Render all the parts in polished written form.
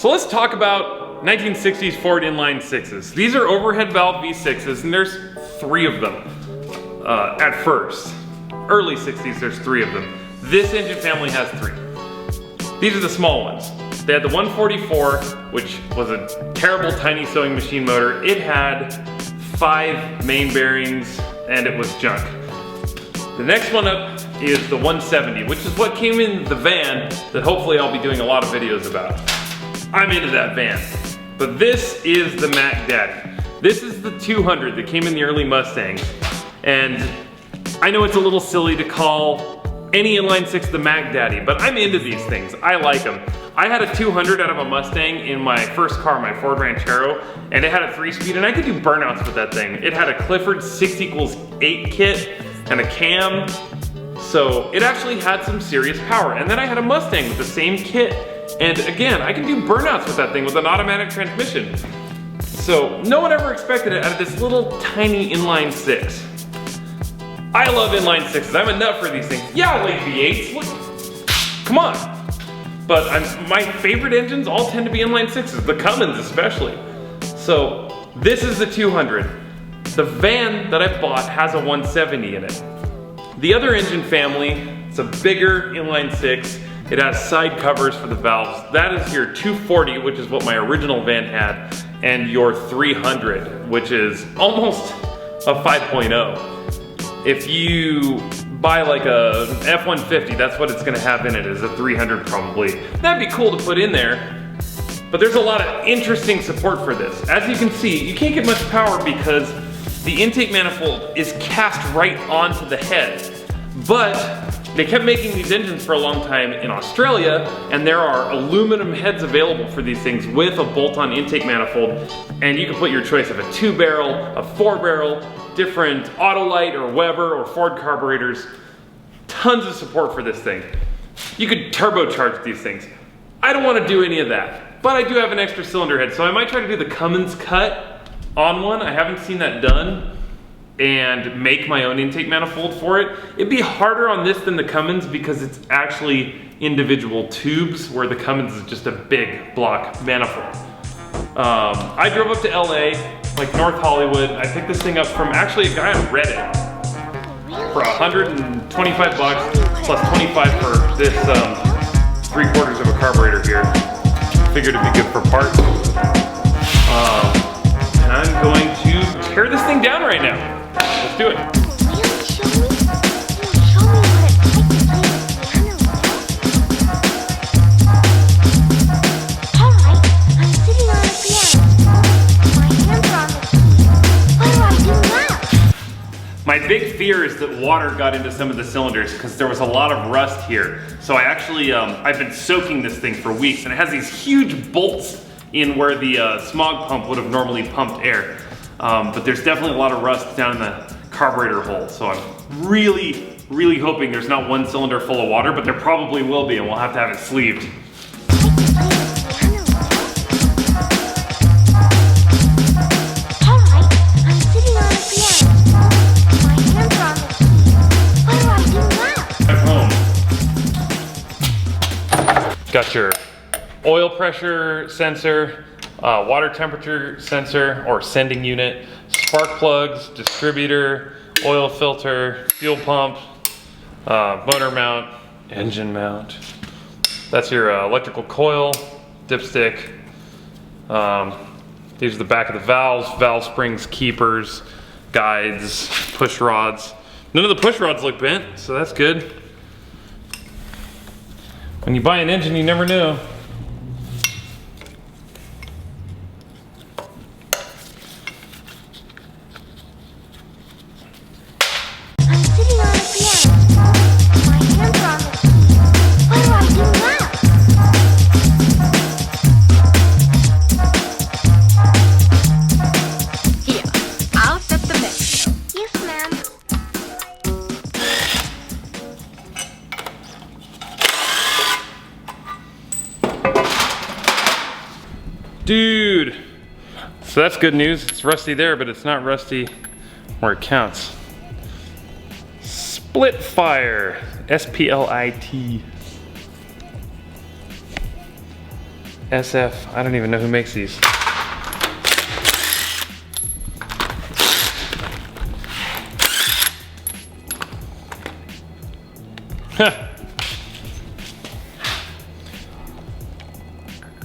So let's talk about 1960s Ford inline sixes. These are overhead valve V6s, and there's 3 of them at first. Early 60s, there's 3 of them. This engine family has 3. These are the small ones. They had the 144, which was a terrible tiny sewing machine motor. It had 5 main bearings, and it was junk. The next one up is the 170, which is what came in the van that hopefully I'll be doing a lot of videos about. I'm into that van. But this is the Mac Daddy. This is the 200 that came in the early Mustangs. And I know it's a little silly to call any inline 6 the Mac Daddy, but I'm into these things. I like them. I had a 200 out of a Mustang in my first car, my Ford Ranchero, and it had a 3-speed, and I could do burnouts with that thing. It had a Clifford 6=8 kit and a cam, so it actually had some serious power. And then I had a Mustang with the same kit, and again, I can do burnouts with that thing with an automatic transmission. So no one ever expected it out of this little tiny inline 6. I love inline 6s. I'm a nut for these things. Yeah, I like V8s. Look, come on. But my favorite engines all tend to be inline 6s, the Cummins especially. So this is the 200. The van that I bought has a 170 in it. The other engine family, it's a bigger inline 6. It has side covers for the valves. That is your 240, which is what my original van had, and your 300, which is almost a 5.0. If you buy like a F-150, that's what it's gonna have in it, is a 300 probably. That'd be cool to put in there, but there's a lot of interesting support for this. As you can see, you can't get much power because the intake manifold is cast right onto the head. But they kept making these engines for a long time in Australia, and there are aluminum heads available for these things with a bolt-on intake manifold, and you can put your choice of a 2-barrel, a 4-barrel, different Autolite or Weber or Ford carburetors. Tons of support for this thing. You could turbocharge these things. I don't want to do any of that, but I do have an extra cylinder head, so I might try to do the Cummins cut on one. I haven't seen that done, and make my own intake manifold for it. It'd be harder on this than the Cummins because it's actually individual tubes, where the Cummins is just a big block manifold. I drove up to LA, like North Hollywood. I picked this thing up from actually a guy on Reddit for 125 bucks plus 25 for this 3/4 of a carburetor here. Figured it'd be good for parts. And I'm going to tear this thing down right now. Let's do it. My big fear is that water got into some of the cylinders because there was a lot of rust here. So I actually, I've been soaking this thing for weeks, and it has these huge bolts in where the smog pump would have normally pumped air. But there's definitely a lot of rust down in the carburetor hole. So I'm really, really hoping there's not one cylinder full of water, but there probably will be, and we'll have to have it sleeved. Got your oil pressure sensor, water temperature sensor or sending unit, spark plugs, distributor, oil filter, fuel pump, motor mount, engine mount. That's your electrical coil, dipstick. These are the back of the valves, valve springs, keepers, guides, push rods. None of the push rods look bent, so that's good. When you buy an engine, you never know. I'm sitting on a piano. My hands are on the keys. What do I do now? Here, I'll set the mix. Yes, ma'am. Dude, so that's good news. It's rusty there, but it's not rusty where it counts. Split fire, S-P-L-I-T. SF, I don't even know who makes these.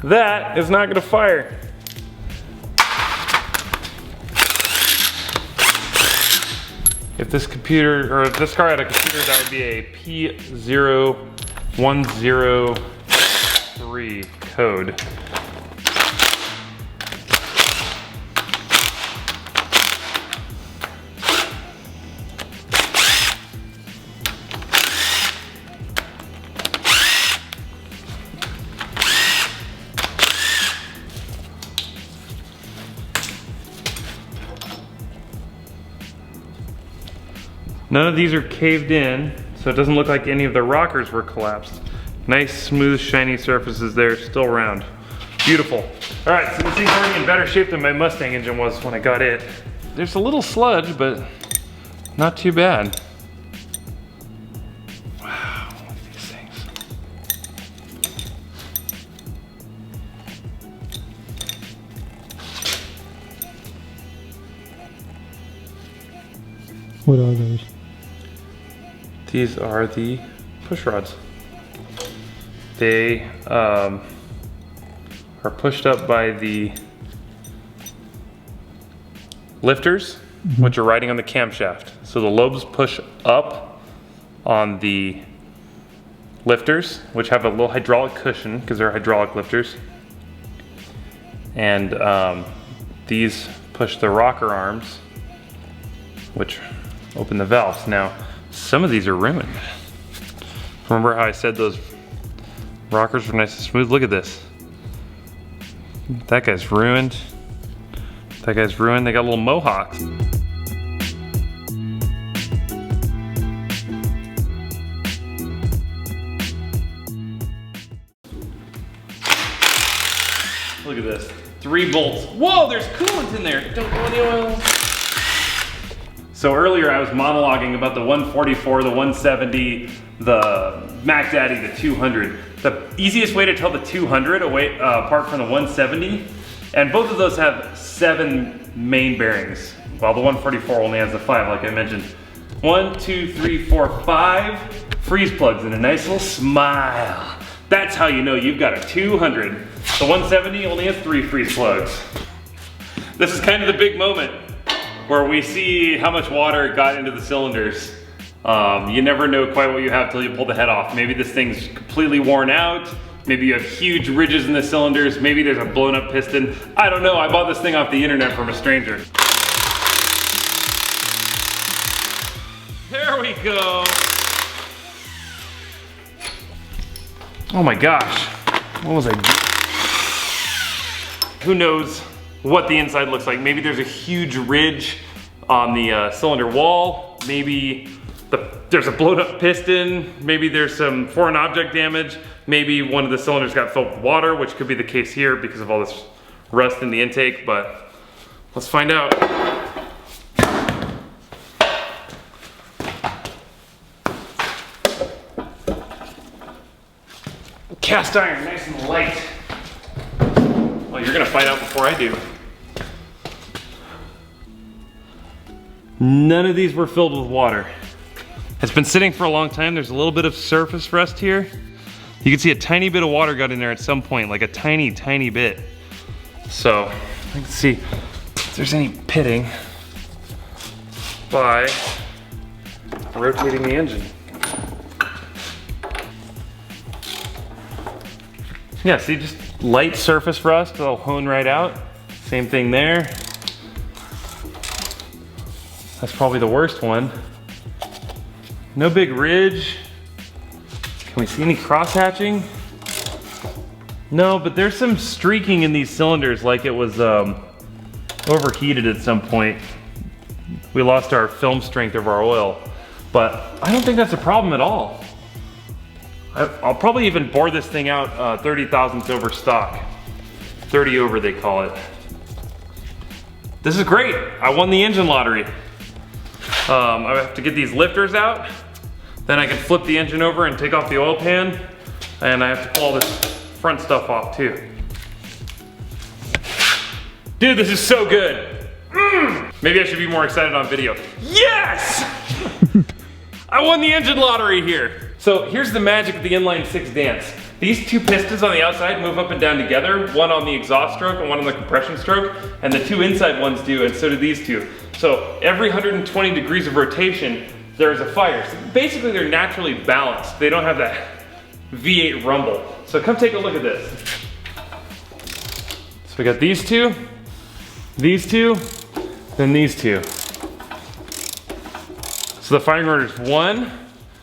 That is not gonna fire. If this computer, or if this car had a computer, that would be a P0103 code. None of these are caved in, so it doesn't look like any of the rockers were collapsed. Nice, smooth, shiny surfaces there, still round. Beautiful. All right, so this thing's already in better shape than my Mustang engine was when I got it. There's a little sludge, but not too bad. Wow, look at these things. What are those? These are the push rods. They are pushed up by the lifters, which are riding on the camshaft. So the lobes push up on the lifters, which have a little hydraulic cushion because they're hydraulic lifters. And these push the rocker arms, which open the valves. Now, some of these are ruined. Remember how I said those rockers were nice and smooth? Look at this. That guy's ruined. That guy's ruined. They got little mohawks. Look at this. 3 bolts. Whoa, there's coolant in there. Don't go in the oil. So earlier I was monologuing about the 144, the 170, the Mac Daddy, the 200. The easiest way to tell the 200 apart from the 170, and both of those have 7 main bearings, while the 144 only has the 5, like I mentioned. 1, 2, 3, 4, 5 freeze plugs and a nice little smile. That's how you know you've got a 200. The 170 only has 3 freeze plugs. This is kind of the big moment where we see how much water got into the cylinders. You never know quite what you have till you pull the head off. Maybe this thing's completely worn out. Maybe you have huge ridges in the cylinders. Maybe there's a blown up piston. I don't know, I bought this thing off the internet from a stranger. There we go. Oh my gosh, what was I doing? Who knows what the inside looks like. Maybe there's a huge ridge on the cylinder wall. Maybe there's a blown up piston. Maybe there's some foreign object damage. Maybe one of the cylinders got filled with water, which could be the case here because of all this rust in the intake, but let's find out. Cast iron, nice and light. Well, you're gonna find out before I do. None of these were filled with water. It's been sitting for a long time. There's a little bit of surface rust here. You can see a tiny bit of water got in there at some point, like a tiny, tiny bit. So, I can see if there's any pitting by rotating the engine. Yeah, see, just light surface rust, it'll hone right out. Same thing there. That's probably the worst one. No big ridge. Can we see any cross hatching? No, but there's some streaking in these cylinders like it was overheated at some point. We lost our film strength of our oil, but I don't think that's a problem at all. I'll probably even bore this thing out 30 thousandths over stock. 30 over they call it. This is great. I won the engine lottery. I have to get these lifters out. Then I can flip the engine over and take off the oil pan. And I have to pull all this front stuff off too. Dude, this is so good. Maybe I should be more excited on video. Yes! I won the engine lottery here. So here's the magic of the inline six dance. These two pistons on the outside move up and down together, one on the exhaust stroke and one on the compression stroke, and the two inside ones do, and so do these two. So every 120 degrees of rotation, there's a fire. So basically, they're naturally balanced. They don't have that V8 rumble. So come take a look at this. So we got these two, then these two. So the firing order is 1,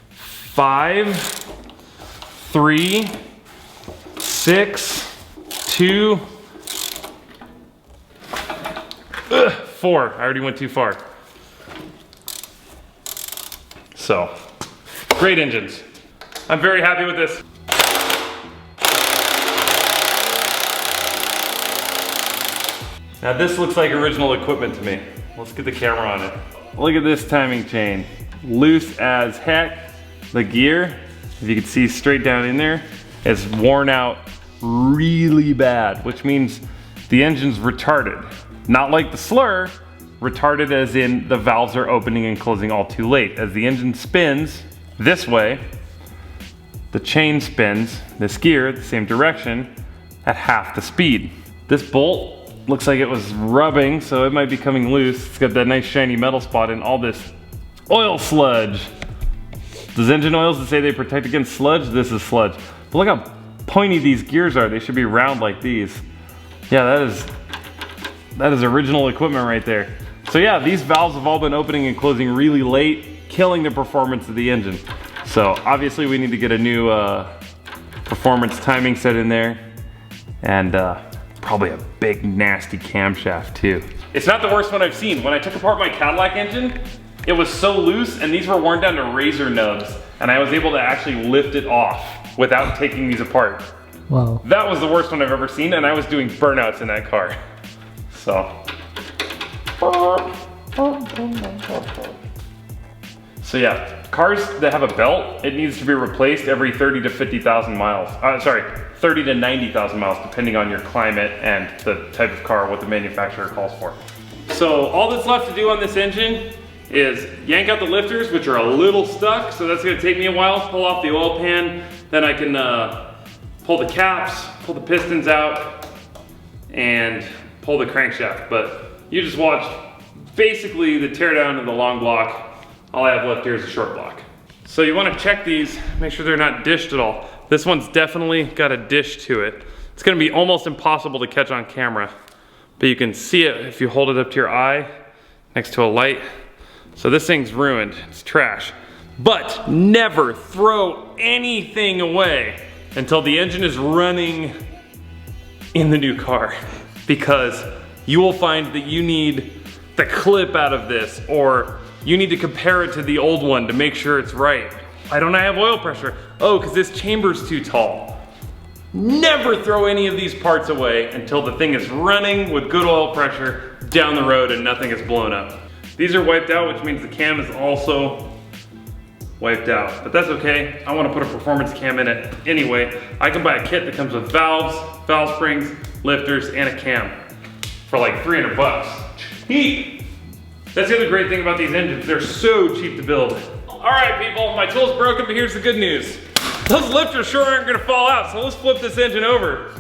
5, 3, 6, 2, 4. I already went too far. So, great engines. I'm very happy with this. Now this looks like original equipment to me. Let's get the camera on it. Look at this timing chain. Loose as heck. The gear, if you can see straight down in there, is worn out really bad, which means the engine's retarded. Not like the Slur, retarded as in the valves are opening and closing all too late. As the engine spins this way, the chain spins, this gear, the same direction, at half the speed. This bolt looks like it was rubbing, so it might be coming loose. It's got that nice shiny metal spot and all this oil sludge. Those engine oils that say they protect against sludge, this is sludge. But look how pointy these gears are. They should be round like these. Yeah, that is original equipment right there. So yeah, these valves have all been opening and closing really late, killing the performance of the engine. So obviously we need to get a new performance timing set in there, and probably a big nasty camshaft too. It's not the worst one I've seen. When I took apart my Cadillac engine, it was so loose and these were worn down to razor nubs, and I was able to actually lift it off without taking these apart. Wow. That was the worst one I've ever seen, and I was doing burnouts in that car. So. So yeah, cars that have a belt, it needs to be replaced every 30 to 50,000 miles. 30 to 90,000 miles, depending on your climate and the type of car, what the manufacturer calls for. So all that's left to do on this engine is yank out the lifters, which are a little stuck, so that's gonna take me a while. Pull off the oil pan, then I can pull the caps, pull the pistons out, and pull the crankshaft. But you just watch basically the teardown of the long block. All I have left here is a short block. So you wanna check these, make sure they're not dished at all. This one's definitely got a dish to it. It's gonna be almost impossible to catch on camera, but you can see it if you hold it up to your eye next to a light. So this thing's ruined, it's trash. But never throw anything away until the engine is running in the new car, because you will find that you need the clip out of this, or you need to compare it to the old one to make sure it's right. Why don't I have oil pressure? Oh, because this chamber's too tall. Never throw any of these parts away until the thing is running with good oil pressure down the road and nothing is blown up. These are wiped out, which means the cam is also wiped out, but that's okay. I want to put a performance cam in it anyway. I can buy a kit that comes with valves, valve springs, lifters, and a cam for like 300 bucks. Cheap! That's the other great thing about these engines. They're so cheap to build. All right, people, my tool's broken, but here's the good news. Those lifters sure aren't gonna fall out, so let's flip this engine over.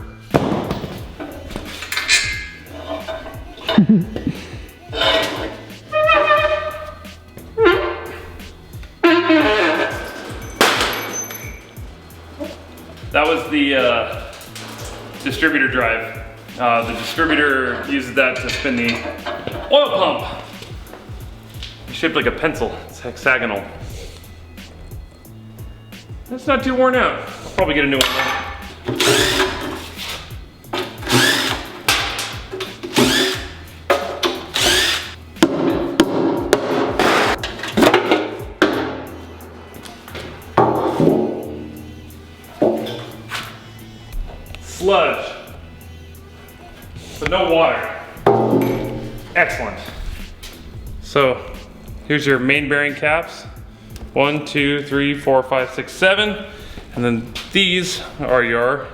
That was the distributor drive. The distributor uses that to spin the oil pump. It's shaped like a pencil, it's hexagonal. It's not too worn out. I'll probably get a new one now. Sludge, but no water. Excellent. So here's your main bearing caps. 1, 2, 3, 4, 5, 6, 7. And then these are your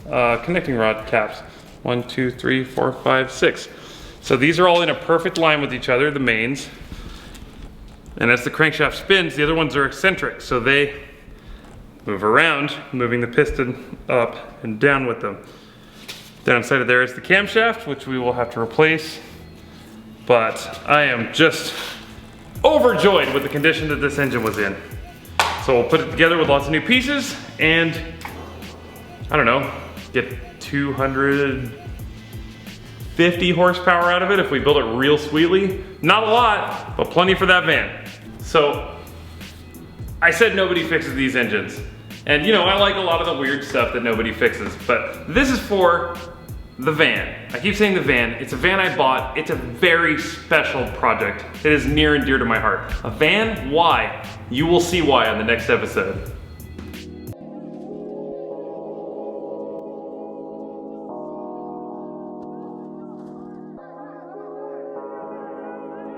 connecting rod caps. 1, 2, 3, 4, 5, 6. So these are all in a perfect line with each other, the mains. And as the crankshaft spins, the other ones are eccentric, so they move around, moving the piston up and down with them. Down inside of there is the camshaft, which we will have to replace. But I am just overjoyed with the condition that this engine was in. So we'll put it together with lots of new pieces and, I don't know, get 250 horsepower out of it if we build it real sweetly. Not a lot, but plenty for that van. So, I said nobody fixes these engines. And you know, I like a lot of the weird stuff that nobody fixes, but this is for the van. I keep saying the van. It's a van I bought. It's a very special project. It is near and dear to my heart. A van? Why? You will see why on the next episode.